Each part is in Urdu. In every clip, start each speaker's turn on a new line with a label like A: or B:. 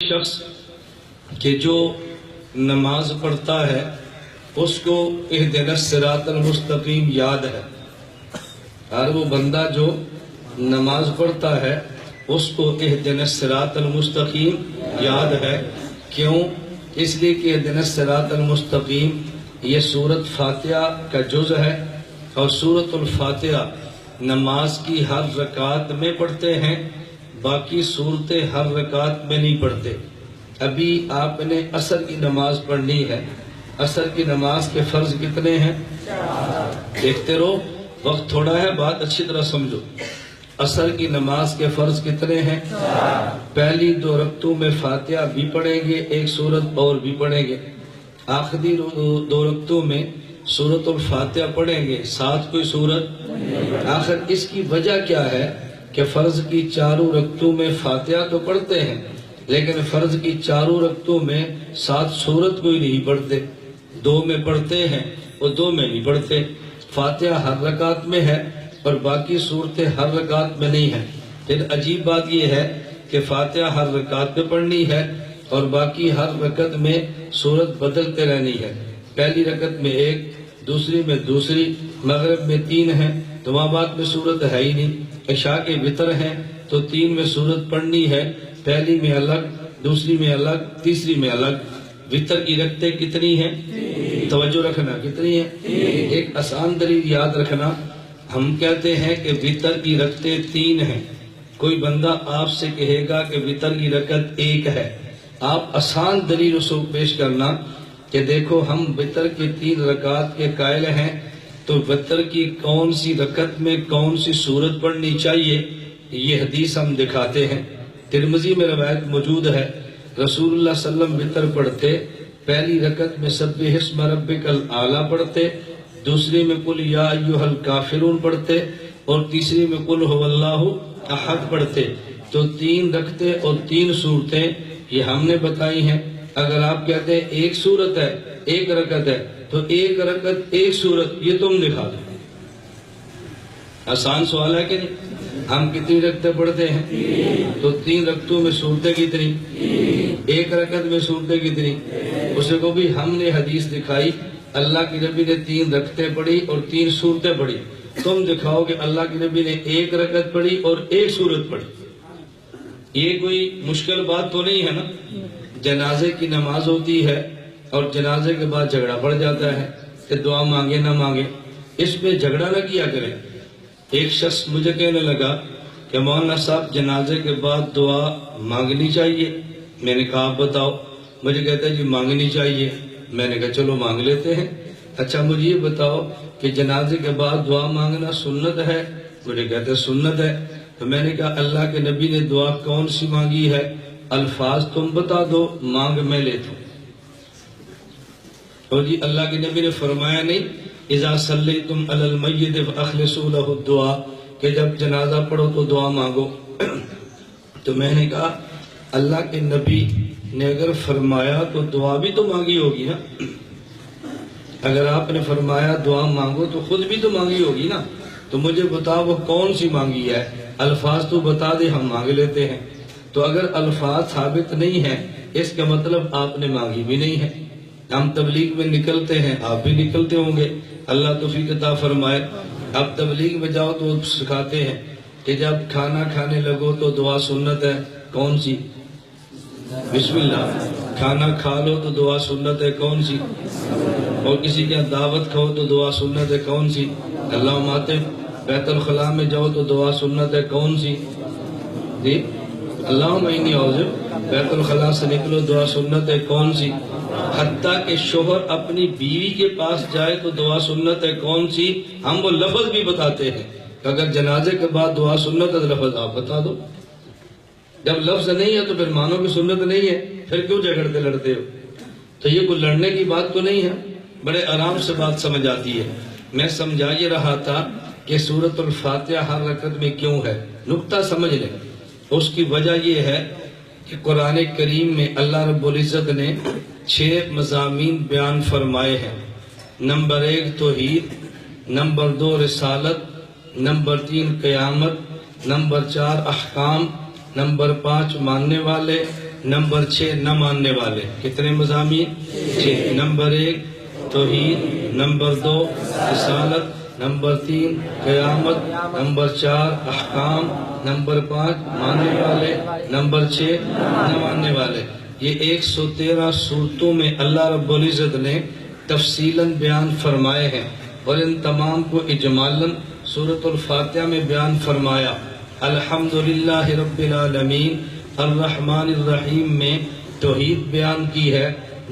A: شخص کہ جو نماز پڑھتا ہے اس کو اہدنا الصراط المستقیم یاد ہے. اور وہ بندہ جو نماز پڑھتا ہے اس کو اہدنا الصراط المستقیم یاد ہے. کیوں؟ اس لیے کہ اہدنا الصراط المستقیم یہ سورۃ فاتحہ کا جز ہے، اور سورۃ الفاتحہ نماز کی ہر رکعت میں پڑھتے ہیں، باقی صورتیں ہر رکعت میں نہیں پڑھتے. ابھی آپ نے عصر کی نماز پڑھنی ہے. عصر کی نماز کے فرض کتنے ہیں؟ دیکھتے رہو، وقت تھوڑا ہے، بات اچھی طرح سمجھو. عصر کی نماز کے فرض کتنے ہیں؟ پہلی 2 رکعتوں میں فاتحہ بھی پڑھیں گے، ایک سورت اور بھی پڑھیں گے. آخری 2 رکعتوں میں سورۃ الفاتحہ پڑھیں گے، ساتھ کوئی سورت. آخر اس کی وجہ کیا ہے کہ فرض کی 4 رکعتوں میں فاتحہ تو پڑھتے ہیں، لیکن فرض کی 4 رکعتوں میں 7 سورت کوئی نہیں پڑھتے. 2 میں پڑھتے ہیں اور 2 میں نہیں پڑھتے. فاتحہ ہر رکعت میں ہے اور باقی صورتیں ہر رکعت میں نہیں ہیں. پھر عجیب بات یہ ہے کہ فاتحہ ہر رکعت میں پڑھنی ہے اور باقی ہر رکعت میں صورت بدلتے رہنی ہے. پہلی رکعت میں 1، دوسری میں دوسری، مغرب میں 3 ہیں تو وہاں بعد میں صورت ہے ہی نہیں. عشاء کے وتر ہیں تو 3 میں صورت پڑھنی ہے، پہلی میں الگ، دوسری میں الگ، تیسری میں الگ. وتر کی رکعتیں کتنی ہیں؟ توجہ رکھنا، کتنی ہیں؟ ایک آسان دلیل یاد رکھنا. ہم کہتے ہیں کہ وتر کی رکعتیں 3 ہیں. کوئی بندہ آپ سے کہے گا کہ وتر کی رکعت 1 ہے، آپ آسان دلیل اس کو پیش کرنا کہ دیکھو ہم وتر کی 3 رکعت کے قائل ہیں، تو وتر کی کون سی رکعت میں کون سی سورت پڑھنی چاہیے یہ حدیث ہم دکھاتے ہیں. ترمذی میں روایت موجود ہے، رسول اللہ صلی اللہ علیہ وسلم وتر پڑھتے، پہلی رکعت میں سبح اسم ربک الاعلی پڑھتے، دوسری میں قل یا ایھا الکافرون پڑھتے، اور تیسری میں قل ھو اللہ احد پڑھتے. تو 3 رکعتیں اور 3 صورتیں یہ ہم نے بتائی ہیں. اگر آپ کہتے ہیں 1 صورت ہے 1 رکعت ہے تو 1 رکعت 1 صورت یہ تم دکھا دو. آسان سوال ہے کہ نہیں؟ ہم کتنی رکعتیں پڑھتے ہیں؟ تو 3 رکعتوں میں صورتیں کتنی؟ 1 رکعت میں صورتیں کتنی؟ اسے کو بھی ہم نے حدیث دکھائی، اللہ کی نبی نے 3 رکعتیں پڑھی اور 3 صورتیں پڑھی. تم دکھاؤ کہ اللہ کی نبی نے 1 رکعت پڑھی اور 1 صورت پڑھی. یہ کوئی مشکل بات تو نہیں ہے نا؟ جنازے کی نماز ہوتی ہے اور جنازے کے بعد جھگڑا پڑ جاتا ہے کہ دعا مانگے نہ مانگے. اس پہ جھگڑا نہ کیا کریں. ایک شخص مجھے کہنے لگا کہ مولانا صاحب جنازے کے بعد دعا مانگنی چاہیے. میں نے کہا آپ بتاؤ. مجھے کہتا ہے جی مانگنی چاہیے. میں نے کہا چلو مانگ لیتے ہیں. اچھا مجھے یہ بتاؤ کہ جنازے کے بعد دعا مانگنا سنت ہے؟ مجھے کہتے ہیں سنت ہے. تو میں نے کہا اللہ کے نبی نے دعا کون سی مانگی ہے؟ الفاظ تم بتا دو، مانگ میں لیتا ہوں. اور جی اللہ کے نبی نے فرمایا نہیں اذا صلیتم علی المیت فاخلصوا له الدعاء کہ جب جنازہ پڑھو تو دعا مانگو. تو میں نے کہا اللہ کے نبی نے اگر فرمایا تو دعا بھی تو مانگی ہوگی نا. اگر آپ نے فرمایا دعا مانگو تو خود بھی تو مانگی ہوگی نا. تو مجھے بتا وہ کون سی مانگی ہے؟ الفاظ تو بتا دے، ہم مانگ لیتے ہیں. تو اگر الفاظ ثابت نہیں ہیں اس کا مطلب آپ نے مانگی بھی نہیں ہے. ہم تبلیغ میں نکلتے ہیں، آپ بھی نکلتے ہوں گے، اللہ توفیق عطا فرمائے. اب تبلیغ میں جاؤ تو سکھاتے ہیں کہ جب کھانا کھانے لگو تو دعا سنت ہے. کون سی؟ بسم اللہ. کھانا کھا لو تو دعا سنت ہے. کون سی؟ اور کسی کے دعوت کھاؤ تو دعا سنت ہے. کون سی؟ اللہ ماتے. بیت الخلاء میں جاؤ تو دعا سنت ہے. کون سی؟ جی اللہم انی اعوذ. بیت الخلاء سے نکلو دعا سنت ہے. کون سی؟ حتیٰ کہ شوہر اپنی بیوی کے پاس جائے تو دعا سنت ہے. کون سی؟ ہم وہ لفظ بھی بتاتے ہیں کہ اگر جنازے کے بعد دعا سنت ہے تو لفظ آپ بتا دو. جب لفظ نہیں ہے تو پھر مانو کہ سنت نہیں ہے، پھر کیوں جھگڑتے لڑتے ہو؟ تو یہ کوئی لڑنے کی بات تو نہیں ہے، بڑے آرام سے بات سمجھ آتی ہے. میں سمجھا یہ رہا تھا کہ سورۃ الفاتحہ ہر رکعت میں کیوں ہے. نکتہ سمجھ لیں. اس کی وجہ یہ ہے کہ قرآن کریم میں اللہ رب العزت نے 6 مضامین بیان فرمائے ہیں. نمبر 1 توحید، نمبر 2 رسالت، نمبر 3 قیامت، نمبر 4 احکام، نمبر 5 ماننے والے، نمبر 6 نہ ماننے والے. کتنے مضامین؟ 6. نمبر 1 توحید، نمبر 2 رسالت، نمبر 3 قیامت، نمبر 4 احکام، نمبر 5 ماننے والے، نمبر 6 نہ ماننے والے. یہ 113 صورتوں میں اللہ رب العزت نے تفصیلاً بیان فرمائے ہیں، اور ان تمام کو اجمالاً سورۃ الفاتحہ میں بیان فرمایا. الحمدللہ رب العالمین الرحمن الرحیم میں توحید بیان کی ہے،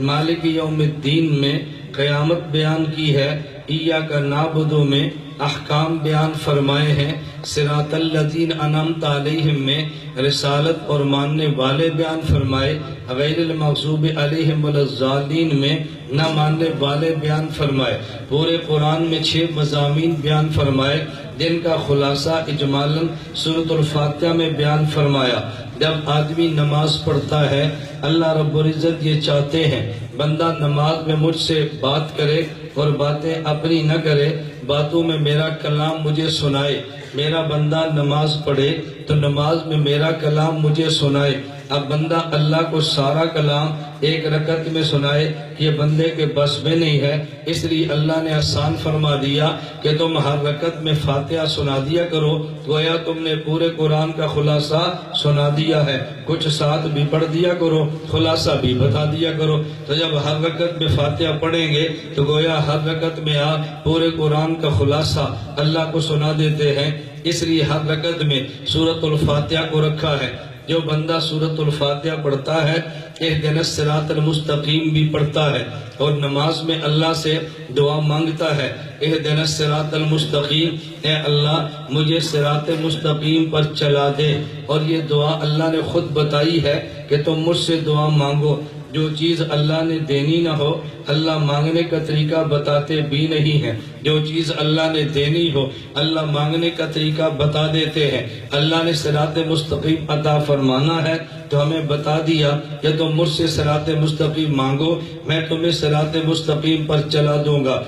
A: مالک یوم الدین میں قیامت بیان کی ہے، ایاک نعبد میں احکام بیان فرمائے ہیں، صراط الذین انعمت علیہم میں رسالت اور ماننے والے بیان فرمائے، غیر المغضوب علیہم ولا الضالین میں نہ ماننے والے بیان فرمائے. پورے قرآن میں 6 مضامین بیان فرمائے، جن کا خلاصہ اجمالاً سورۃ الفاتحہ میں بیان فرمایا. جب آدمی نماز پڑھتا ہے، اللہ رب العزت یہ چاہتے ہیں بندہ نماز میں مجھ سے بات کرے اور باتیں اپنی نہ کرے، باتوں میں میرا کلام مجھے سنائے. میرا بندہ نماز پڑھے تو نماز میں میرا کلام مجھے سنائے. اب بندہ اللہ کو سارا کلام ایک رکعت میں سنائے، یہ بندے کے بس میں نہیں ہے. اس لیے اللہ نے آسان فرما دیا کہ تم ہر رکعت میں فاتحہ سنا دیا کرو، گویا تم نے پورے قرآن کا خلاصہ سنا دیا ہے. کچھ ساتھ بھی پڑھ دیا کرو، خلاصہ بھی بتا دیا کرو. تو جب ہر رکعت میں فاتحہ پڑھیں گے تو گویا ہر رکعت میں آپ پورے قرآن کا خلاصہ اللہ کو سنا دیتے ہیں. اس لیے ہر رکعت میں سورۃ الفاتحہ کو رکھا ہے. جو بندہ سورۃ الفاتحہ پڑھتا ہے اہدنا الصراط المستقیم بھی پڑھتا ہے، اور نماز میں اللہ سے دعا مانگتا ہے، اہدنا الصراط المستقیم، اے اللہ مجھے صراط مستقیم پر چلا دے. اور یہ دعا اللہ نے خود بتائی ہے کہ تم مجھ سے دعا مانگو. جو چیز اللہ نے دینی نہ ہو اللہ مانگنے کا طریقہ بتاتے بھی نہیں ہیں، جو چیز اللہ نے دینی ہو اللہ مانگنے کا طریقہ بتا دیتے ہیں. اللہ نے صراط مستقیم عطا فرمانا ہے تو ہمیں بتا دیا کہ تم مجھ سے صراط مستقیم مانگو، میں تمہیں صراط مستقیم پر چلا دوں گا.